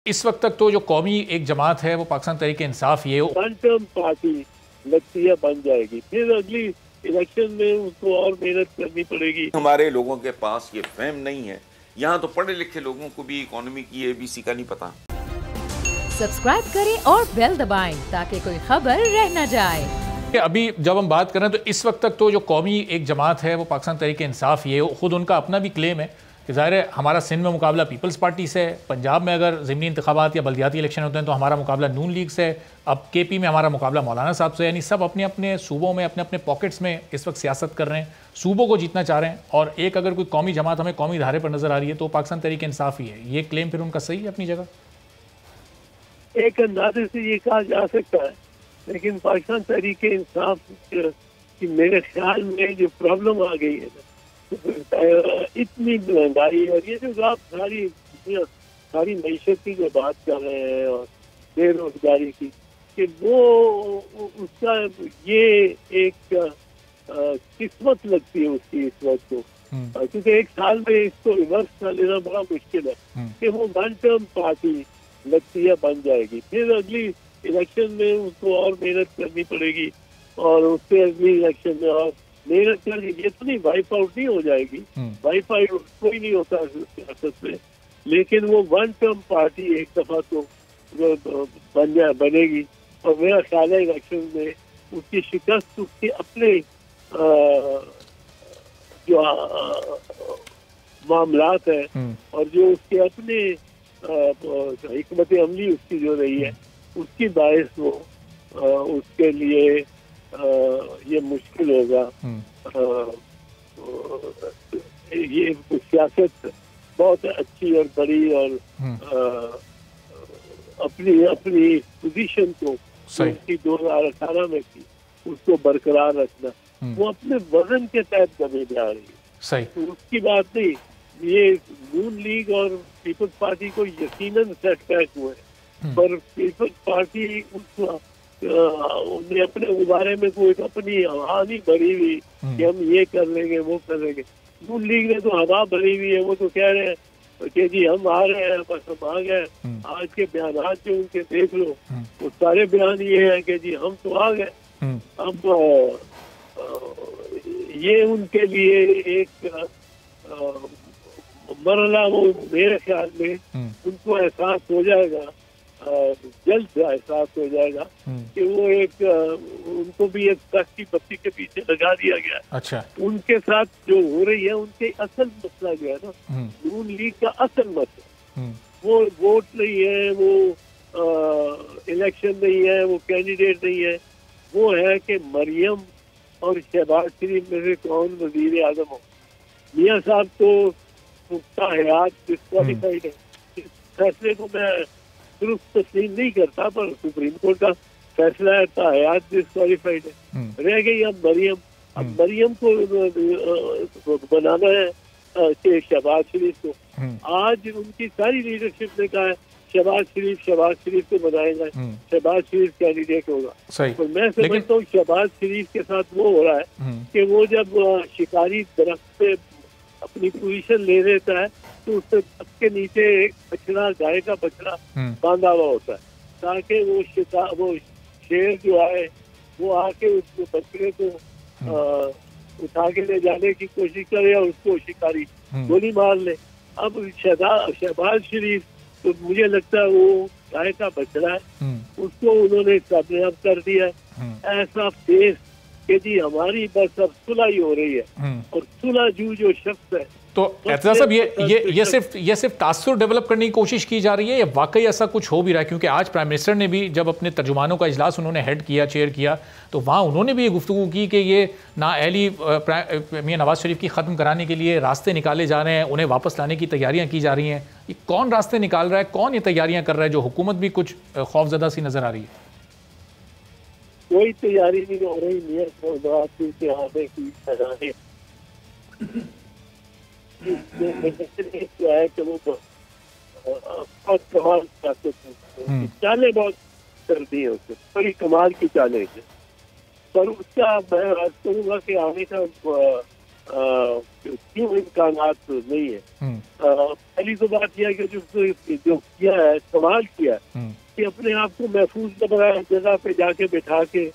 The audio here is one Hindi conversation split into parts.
इस वक्त तक तो जो कौमी एक जमात है वो पाकिस्तान तहरीक इंसाफ ये वन टर्म पार्टी लगती है बन जाएगी, फिर अगली इलेक्शन में उसको और मेहनत करनी पड़ेगी। हमारे लोगों के पास ये फहम नहीं है। यहाँ तो पढ़े लिखे लोगों को भी इकोनॉमी की ABC का नहीं पता। सब्सक्राइब करें और बेल दबाएं ताकि कोई खबर रह न जाए। अभी जब हम बात करें तो इस वक्त तक तो जो कौमी एक जमात है वो पाकिस्तान तहरीक इंसाफ ये खुद उनका अपना भी क्लेम है कि ज़ाहिर है हमारा सिंध में मुकाबला पीपल्स पार्टी से है, पंजाब में अगर ज़मीनी इंतखाबात या बल्दियाती इलेक्शन होते हैं तो हमारा मुकाबला नून लीग से है, अब KP में हमारा मुकाबला मौलाना साहब से, यानी सब अपने अपने सूबों में अपने अपने पॉकेट्स में इस वक्त सियासत कर रहे हैं, सूबों को जीतना चाह रहे हैं। और एक अगर कोई कौमी जमात हमें कौमी धारे पर नज़र आ रही है तो पाकिस्तान तहरीक इंसाफ ही है। ये क्लेम फिर उनका सही है अपनी जगह? एक अंदाजे से ये कहा जा सकता है, लेकिन पाकिस्तान तहरीक इंसाफ की मेरे ख्याल में जो प्रॉब्लम आ गई है ना, इतनी महंगाई और ये जो आप सारी मईशत की जो बात कर रहे हैं और बेरोजगारी की, कि वो उसका ये एक किस्मत लगती है उसकी इस वक्त को, क्योंकि एक साल में इसको रिवर्स कर लेना बड़ा मुश्किल है कि वो वन टर्म पार्टी लगती है बन जाएगी, फिर अगली इलेक्शन में उसको और मेहनत करनी पड़ेगी और उससे अगली इलेक्शन में और मेहनत करके ये तो नहीं वाइप आउट नहीं हो जाएगी, वाइप आउट कोई नहीं होता सियासत में, लेकिन वो वन टर्म पार्टी एक दफा तो बनेगी और मेरा ख्याल है इलेक्शन में उसकी शिकस्त उसके अपने जो मामलात है और जो उसके अपने हिकमत अमली उसकी जो रही है उसकी बायस वो उसके लिए ये मुश्किल होगा। ये सियासत बहुत अच्छी और बड़ी और अपनी पोजीशन को उसकी 2018 में की उसको बरकरार रखना, वो अपने वजन के तहत करने जा रही है। सही, तो उसकी बात नहीं, ये नून लीग और पीपल्स पार्टी को यकीनन सेटबैक हुए, पर पीपल्स पार्टी उन्हें अपने बारे में कोई अपनी हवा नहीं भरी हुई कि हम ये कर लेंगे वो कर लेंगे। नून लीग ने तो हवा भरी हुई है, वो तो कह रहे हैं कि जी हम आ रहे हैं, बस हम आ गए। आज के बयान जो उनके देख लो, वो सारे बयान ये है कि जी हम तो आ गए। अब ये उनके लिए एक मरला, वो मेरे ख्याल में उनको एहसास हो जाएगा, जल्द से एहसास हो जाएगा कि वो एक उनको भी एक सख्ती बत्ती के पीछे लगा दिया गया। अच्छा, उनके साथ जो हो रही है उनके असल मसला जो है ना, नून लीग का असल मसला वो वोट नहीं है, वो इलेक्शन नहीं है, वो कैंडिडेट नहीं है, वो है कि मरियम और शहबाज शरीफ में से कौन वजीर आजम हो। मियाँ साहब तो पुख्ता हयात डिस्क्वालीफाइड है। इस फैसले को मैं दुरुस्त तस्लीम नहीं करता, पर सुप्रीम कोर्ट का फैसला है हयात डिस्क्वालीफाइड है। रह गई अब मरियम, अब मरियम को बनाना है शहबाज शरीफ को। आज उनकी सारी लीडरशिप ने कहा है शहबाज शरीफ को बनाएगा, शहबाज शरीफ कैंडिडेट होगा। तो मैं समझता हूँ शहबाज शरीफ के साथ वो हो रहा है कि वो जब शिकारी दरख्त पे अपनी पोजीशन ले लेता है तो उसके नीचे एक बछड़ा, गाय का बछड़ा बांधा हुआ होता है, ताकि वो शेर जो आए वो आके उस बछड़े को उठा के ले जाने की कोशिश करे और उसको शिकारी गोली मार ले। अब शहबाज शरीफ तो मुझे लगता है वो गाय का बछड़ा है, उसको उन्होंने कामयाब कर दिया है। ऐसा फेस कि जी हमारी बस अब सुलह ही हो रही है और सुलह जो शख्स है। तो एतज़ा साहब ये सिर्फ तासुर डेवलप करने की कोशिश की जा रही है या वाकई ऐसा कुछ हो भी रहा है? क्योंकि आज प्राइम मिनिस्टर ने भी जब अपने तर्जुमानों का इजलास उन्होंने हेड किया, चेयर किया, तो वहाँ उन्होंने भी ये गुफ्तगू की कि ये नाअहली मियां नवाज शरीफ की ख़त्म कराने के लिए रास्ते निकाले जा रहे हैं, उन्हें वापस लाने की तैयारियाँ की जा रही हैं। ये कौन रास्ते निकाल रहा है, कौन ये तैयारियाँ कर रहा है, जो हुकूमत भी कुछ खौफजदा सी नज़र आ रही है? कोई तैयारी नहीं हो रही है कि वो बहुत कमाल चालें बहुत कर दी है उसने, बड़ी कमाल की चालें है, पर उसका मैं आज कहूँगा कि आने का क्यों इम्कानात नहीं है। पहली तो बात यह है कि जो किया है, इस्तेमाल किया है कि अपने आप को महफूज जगह पे जाके बैठा के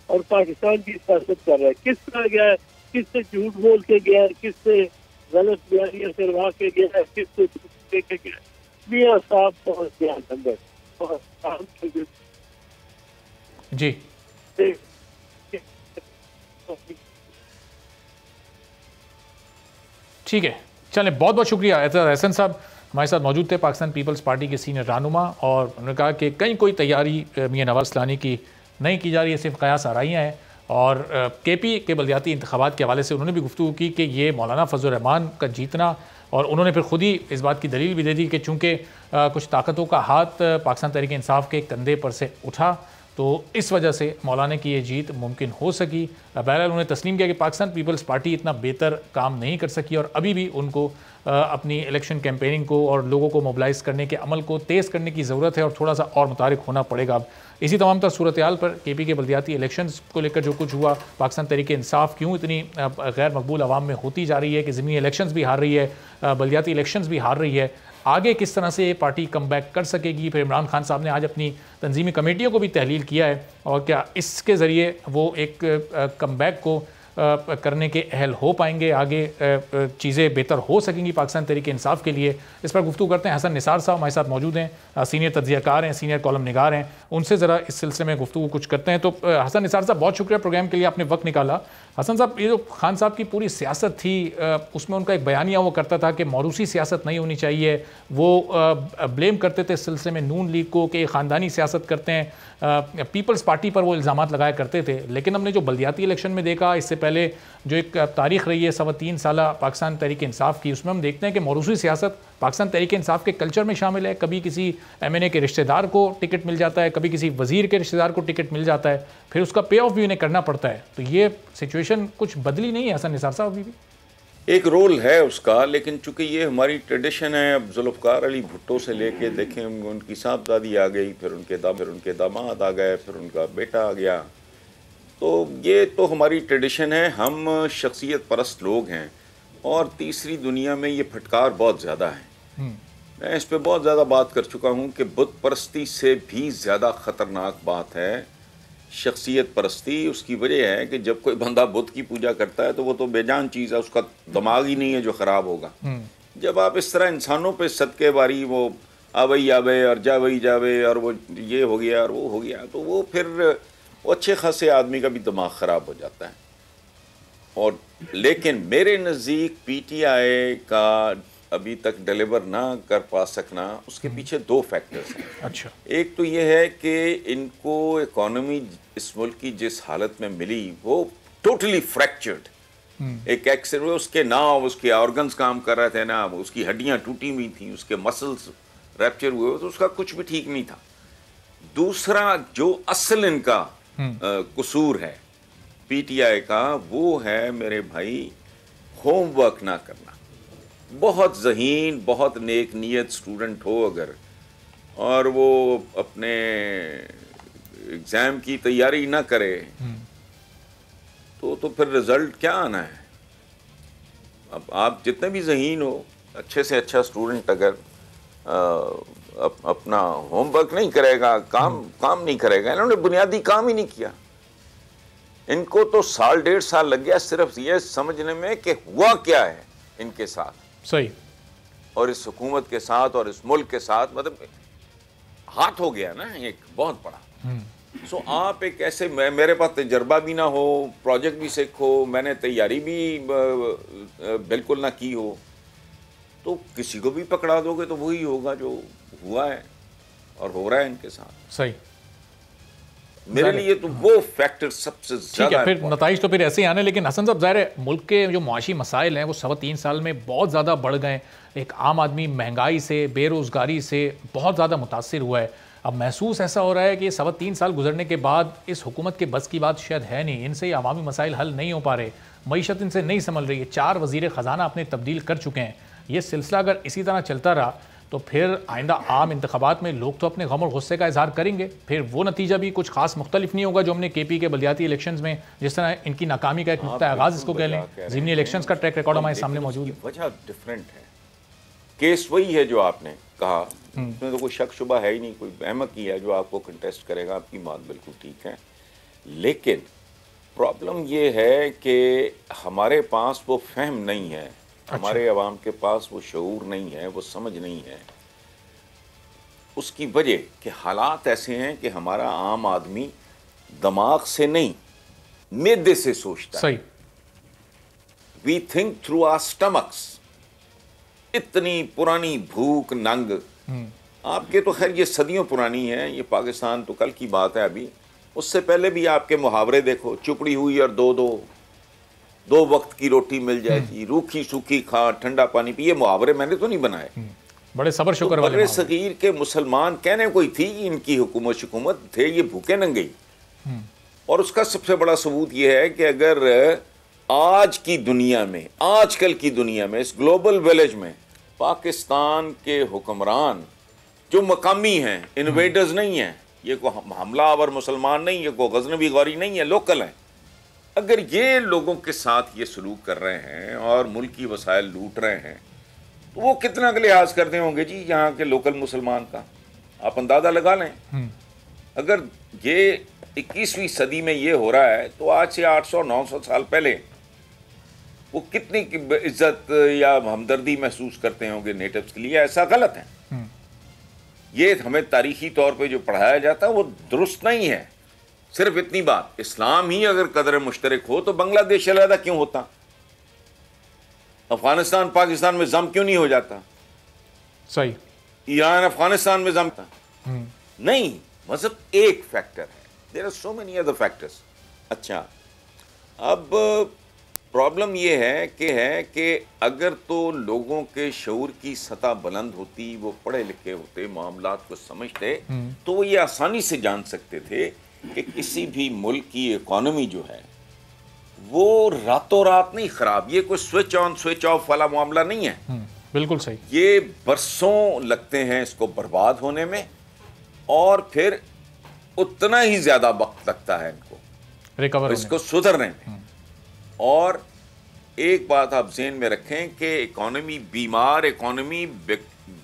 और पाकिस्तान की सियासत कर रहा है। किस तरह गया है, किससे झूठ बोल के गया है, किससे गलत बयानियां करवा के गया है, किससे दे के गया है। मियां साहब पहुंच गया अंदर जी। ठीक है, चलें, बहुत बहुत शुक्रिया। एजाज अहसन साहब हमारे साथ मौजूद थे, पाकिस्तान पीपल्स पार्टी के सीनियर रहनुमा, और उन्होंने कहा कि कहीं कोई तैयारी मियां नवाज इस्लानी की नहीं की जा रही है, सिर्फ कयास आराइयाँ हैं। और केपी के बलदियाती इंतखाबात के हवाले से उन्होंने भी गुफ्तगू की कि ये मौलाना फजल रहमान का जीतना, और उन्होंने फिर खुद ही इस बात की दलील भी दे दी कि चूँकि कुछ ताकतों का हाथ पाकिस्तान तहरीक इंसाफ के कंधे पर से उठा, तो इस वजह से मौलाना की ये जीत मुमकिन हो सकी। बहरहाल उन्होंने तस्लीम किया कि पाकिस्तान पीपल्स पार्टी इतना बेहतर काम नहीं कर सकी, और अभी भी उनको अपनी इलेक्शन कैंपेनिंग को और लोगों को मोबिलाइज़ करने के अमल को तेज़ करने की ज़रूरत है, और थोड़ा सा और मुतारिक होना पड़ेगा। अब इसी तमाम तर सूरत हाल पर केपी के बल्दियाती इलेक्शंस को लेकर जो कुछ हुआ, पाकिस्तान तहरीक इंसाफ क्यों इतनी गैर मकबूल आवाम में होती जा रही है कि ज़मीनी इलेक्शंस भी हार रही है, बल्दियाती इलेक्शंस भी हार रही है, आगे किस तरह से ये पार्टी कम बैक कर सकेगी। फिर इमरान खान साहब ने आज अपनी तंजीमी कमेटियों को भी तहलील किया है, और क्या इसके ज़रिए वो एक कम बैक को करने के अहल हो पाएंगे, आगे चीज़ें बेहतर हो सकेंगी पाकिस्तान तहरीक इंसाफ के लिए। इस पर गुफ्तगू करते हैं। हसन निसार साहब हमारे साथ मौजूद हैं, सीनियर तज्ज़ियाकार हैं, सीनियर कॉलम निगार हैं, उनसे ज़रा इस सिलसिले में गुफ्तगू कुछ करते हैं। तो हसन निसार साहब, बहुत शुक्रिया प्रोग्राम के लिए, आपने वक्त निकाला। हसन साहब, ये जो खान साहब की पूरी सियासत थी, उसमें उनका एक बयानिया वो करता था कि मौरूसी सियासत नहीं होनी चाहिए, वो ब्लेम करते थे इस सिलसिले में नून लीग को कि ख़ानदानी सियासत करते हैं, पीपल्स पार्टी पर वो इल्ज़ामात लगाया करते थे। लेकिन हमने जो बल्दियाती इलेक्शन में देखा, इससे पहले जो एक तारीख रही है 3.25 साल पाकिस्तान तहरीक इंसाफ की, उसमें हम देखते हैं कि मौरूसी सियासत पाकिस्तान तहरीक इंसाफ के कल्चर में शामिल है। कभी किसी MNA के रिश्तेदार को टिकट मिल जाता है, कभी किसी वज़ीर के रिश्तेदार को टिकट मिल जाता है, फिर उसका पे ऑफ भी उन्हें करना पड़ता है। तो ये सिचुएशन कुछ बदली नहीं है हसन निसार साहब? अभी भी एक रोल है उसका, लेकिन चूंकि ये हमारी ट्रेडिशन है, अब जुल्फ़कार अली भुट्टो से लेके देखें, उनकी साहबजादी आ गई, फिर उनके दामाद आ गए, फिर उनका बेटा आ गया, तो ये तो हमारी ट्रेडिशन है। हम शख्सियत परस्त लोग हैं, और तीसरी दुनिया में ये फटकार बहुत ज़्यादा है। मैं इस पर बहुत ज़्यादा बात कर चुका हूँ कि बुत परस्ती से भी ज़्यादा ख़तरनाक बात है शख्सियत परस्ती। उसकी वजह है कि जब कोई बंदा बुत की पूजा करता है तो वो तो बेजान चीज़ है, उसका दिमाग ही नहीं है जो ख़राब होगा। जब आप इस तरह इंसानों पे सदके बारी वो आवई आवे और जावई जावे और वो ये हो गया और वो हो गया, तो वो फिर वो अच्छे खासे आदमी का भी दिमाग ख़राब हो जाता है। और लेकिन मेरे नज़दीक PTI का अभी तक डिलीवर ना कर पा सकना, उसके पीछे दो फैक्टर्स हैं। अच्छा, एक तो ये है कि इनको इकोनॉमी इस मुल्क की जिस हालत में मिली वो टोटली फ्रैक्चर्ड। एक एक्सर उसके ना उसके ऑर्गन्स काम कर रहे थे, ना उसकी हड्डियां टूटी हुई थी, उसके मसल्स रैप्चर हुए, तो उसका कुछ भी ठीक नहीं था। दूसरा जो असल इनका कसूर है PTI का, वो है मेरे भाई होमवर्क ना करना। बहुत ज़हीन, बहुत नेक नीयत स्टूडेंट हो अगर, और वो अपने एग्ज़ाम की तैयारी ना करे, तो फिर रिज़ल्ट क्या आना है। अब आप जितने भी ज़हीन हो, अच्छे से अच्छा स्टूडेंट अगर अपना होमवर्क नहीं करेगा, काम नहीं करेगा, इन्होंने बुनियादी काम ही नहीं किया। इनको तो 1.5 साल लग गया सिर्फ ये समझने में कि हुआ क्या है इनके साथ, सही, और इस हुकूमत के साथ और इस मुल्क के साथ, मतलब हाथ हो गया ना एक बहुत बड़ा। सो आप एक ऐसे, मेरे पास तजर्बा भी ना हो, प्रोजेक्ट भी सीखो, मैंने तैयारी भी बिल्कुल ना की हो, तो किसी को भी पकड़ा दोगे तो वही होगा जो हुआ है और हो रहा है इनके साथ। सही, मेरे लिए तो वो फैक्टर सबसे ज़्यादा। फिर नताइज तो फिर ऐसे ही आने। लेकिन हसन साहब, ज़ाहिर है मुल्क के जो मुआशी मसाइल हैं वो 3.25 साल में बहुत ज़्यादा बढ़ गए। एक आम आदमी महंगाई से, बेरोज़गारी से बहुत ज़्यादा मुतासिर हुआ है। अब महसूस ऐसा हो रहा है कि 3.25 साल गुजरने के बाद इस हुकूमत के बस की बात शायद है नहीं, इनसे ये अवामी मसाइल हल नहीं हो पा रहे, मईशत इनसे नहीं संभल रही है। 4 वज़ीर ख़जाना अपने तब्दील कर चुके हैं। ये सिलसिला अगर इसी तरह चलता रहा तो फिर आइंदा आम इंतखाबात में लोग तो अपने गम और गुस्से का इजहार करेंगे, फिर वो नतीजा भी कुछ खास मुख्तलिफ नहीं होगा जो हमने KP के बलदियाती इलेक्शंस में जिस तरह इनकी नाकामी का एक नुक्ता आगाज़ इसको कह लें, ज़िमनी इलेक्शंस का ट्रैक रिकॉर्ड हमारे सामने मौजूद है। वजह डिफरेंट है, केस वही है जो आपने कहा, उसमें तो कोई शक शुबा है ही नहीं, कोई अहमक ही है जो आपको कंटेस्ट करेगा, आपकी बात बिल्कुल ठीक है। लेकिन प्रॉब्लम ये है कि हमारे पास वो फहम नहीं है, हमारे अवाम के पास वो शऊर नहीं है, वो समझ नहीं है। उसकी वजह कि हालात ऐसे हैं कि हमारा आम आदमी दिमाग से नहीं मैदे से सोचता है। We think through our stomachs. इतनी पुरानी भूख नंग आपके तो खैर ये सदियों पुरानी है, ये पाकिस्तान तो कल की बात है, अभी उससे पहले भी आपके मुहावरे देखो, चुपड़ी हुई और दो वक्त की रोटी मिल जाएगी, रूखी सूखी खा ठंडा पानी पी, ये मुहावरे मैंने तो नहीं बनाए, बड़े सबर शुक्र वाले बड़े सगीर के मुसलमान कहने कोई थी इनकी हुकूमत थे, ये भूखे नंगे। और उसका सबसे बड़ा सबूत ये है कि अगर आज की दुनिया में, आजकल की दुनिया में, इस ग्लोबल विलेज में पाकिस्तान के हुक्मरान जो मकामी हैं, इन्वेडर्स नहीं हैं, ये को हमलावर मुसलमान नहीं, ये को गजनवी गौरी नहीं है, लोकल हैं, अगर ये लोगों के साथ ये सलूक कर रहे हैं और मुल्की वसाइल लूट रहे हैं तो वो कितना का लिहाज करते होंगे जी यहाँ के लोकल मुसलमान का, आप अंदाजा लगा लें। अगर ये 21वीं सदी में ये हो रहा है तो आज से 800-900 साल पहले वो कितनी इज्जत या हमदर्दी महसूस करते होंगे नेटिव्स के लिए। ऐसा गलत है, ये हमें तारीखी तौर पे जो पढ़ाया जाता है वो दुरुस्त नहीं है। सिर्फ इतनी बात, इस्लाम ही अगर कदर मुश्तरक हो तो बांग्लादेश अलहदा क्यों होता, अफगानिस्तान पाकिस्तान में जम क्यों नहीं हो जाता, सही ईरान अफगानिस्तान में जमता नहीं। मजहब एक फैक्टर है, there are so many other factors. अच्छा, अब प्रॉब्लम ये है कि अगर तो लोगों के शऊर की सतह बुलंद होती, वो पढ़े लिखे होते, मामलात को समझते, तो वो ये आसानी से जान सकते थे कि किसी भी मुल्क की इकोनॉमी जो है वो रातों रात नहीं खराब, ये कोई स्विच ऑन स्विच ऑफ वाला मामला नहीं है। बिल्कुल सही, ये बरसों लगते हैं इसको बर्बाद होने में और फिर उतना ही ज्यादा वक्त लगता है इनको रिकवर इसको सुधरने में। और एक बात आप ज़हन में रखें कि इकोनॉमी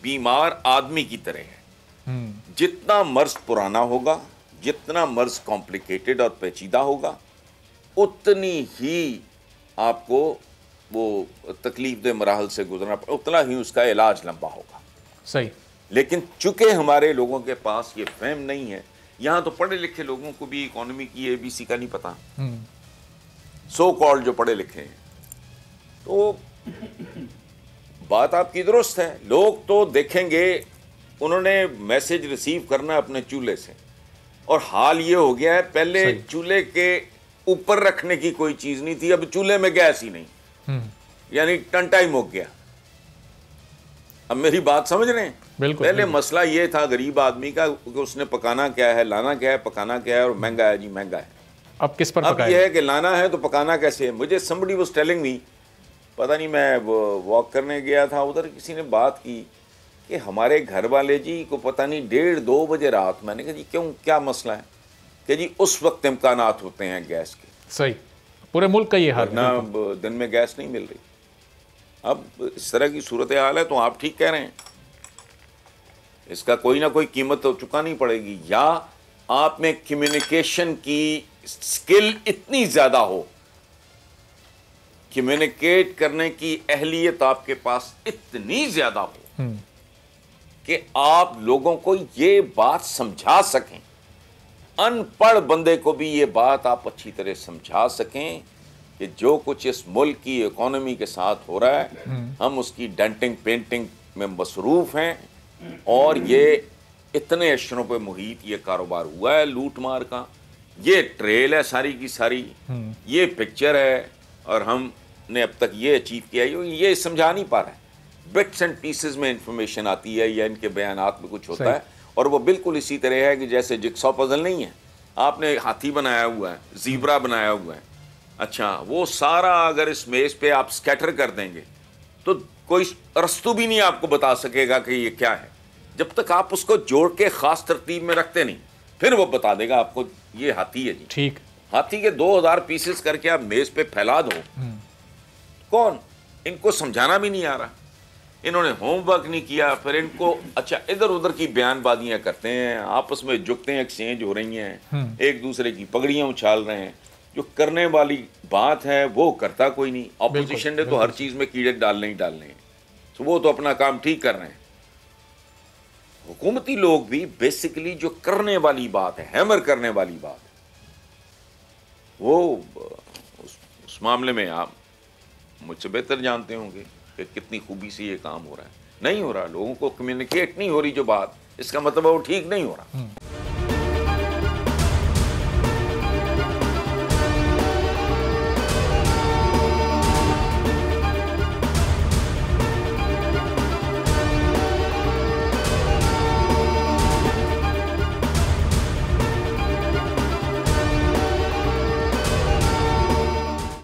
बीमार आदमी की तरह है। जितना मर्ज पुराना होगा, जितना मर्ज कॉम्प्लिकेटेड और पेचीदा होगा, उतनी ही आपको वो तकलीफ दे मराहल से गुजरना, उतना ही उसका इलाज लंबा होगा। सही, लेकिन चूंकि हमारे लोगों के पास ये फहम नहीं है, यहाँ तो पढ़े लिखे लोगों को भी इकोनॉमी की ABC का नहीं पता, सो कॉल्ड जो पढ़े लिखे हैं। तो बात आपकी दुरुस्त है, लोग तो देखेंगे, उन्होंने मैसेज रिसीव करना अपने चूल्हे से, और हाल ये हो गया है, पहले चूल्हे के ऊपर रखने की कोई चीज नहीं थी, अब चूल्हे में गैस ही नहीं, यानी टंटा ही मुक गया। अब मेरी बात समझ रहे हैं? पहले मसला ये था गरीब आदमी का कि उसने पकाना क्या है, लाना क्या है, पकाना क्या है, और महंगा है जी महंगा है। अब किस पर अब ये है कि लाना है तो पकाना कैसे है। मुझे somebody was telling me, पता नहीं, मैं वॉक करने गया था, उधर किसी ने बात की कि हमारे घर वाले जी को पता नहीं 1:30-2 बजे रात, मैंने कहा जी क्यों, क्या मसला है, कि जी उस वक्त इम्कानात होते हैं गैस के। सही, पूरे मुल्क का ये हाल, ना दिन में गैस नहीं मिल रही। अब इस तरह की सूरत हाल है तो आप ठीक कह रहे हैं, इसका कोई ना कोई कीमत तो चुकानी पड़ेगी, या आप में कम्युनिकेशन की स्किल इतनी ज्यादा हो, कम्युनिकेट करने की अहलियत आपके पास इतनी ज्यादा हो कि आप लोगों को ये बात समझा सकें, अनपढ़ बंदे को भी ये बात आप अच्छी तरह समझा सकें कि जो कुछ इस मुल्क की इकोनॉमी के साथ हो रहा है, हम उसकी डेंटिंग पेंटिंग में मसरूफ हैं, और ये इतने अशरों पे मुहित ये कारोबार हुआ है लूट मार का। ये ट्रेल है सारी की सारी, ये पिक्चर है, और हमने अब तक ये अचीव किया है, ये समझा नहीं पा रहा है। बिट्स एंड पीसेस में इंफॉर्मेशन आती है या इनके बयानात में कुछ होता है, और वो बिल्कुल इसी तरह है कि जैसे जिक्सॉ पजल नहीं है, आपने हाथी बनाया हुआ है, ज़ीब्रा बनाया हुआ है, अच्छा वो सारा अगर इस मेज पे आप स्कैटर कर देंगे तो कोई रस्तू भी नहीं आपको बता सकेगा कि ये क्या है, जब तक आप उसको जोड़ के खास तरतीब में रखते नहीं। फिर वो बता देगा आपको ये हाथी है जी। ठीक, हाथी के 2000 पीसेस करके आप मेज पे फैला दो, कौन, इनको समझाना भी नहीं आ रहा, इन्होंने होमवर्क नहीं किया, फिर इनको अच्छा इधर उधर की बयानबाजियां करते हैं, आपस में जुगतें एक्सचेंज हो रही हैं, एक दूसरे की पगड़ियां उछाल रहे हैं। जो करने वाली बात है वो करता कोई नहीं। ऑपोजिशन ने तो हर चीज में कीड़े डालने ही डालने हैं, तो वो तो अपना काम ठीक कर रहे हैं। हुकूमती लोग भी बेसिकली जो करने वाली बात है, हैमर करने वाली बात है, वो उस मामले में आप मुझसे बेहतर जानते होंगे कि कितनी खूबी से ये काम हो रहा है। नहीं हो रहा, लोगों को कम्युनिकेट नहीं हो रही जो बात, इसका मतलब वो ठीक नहीं हो रहा।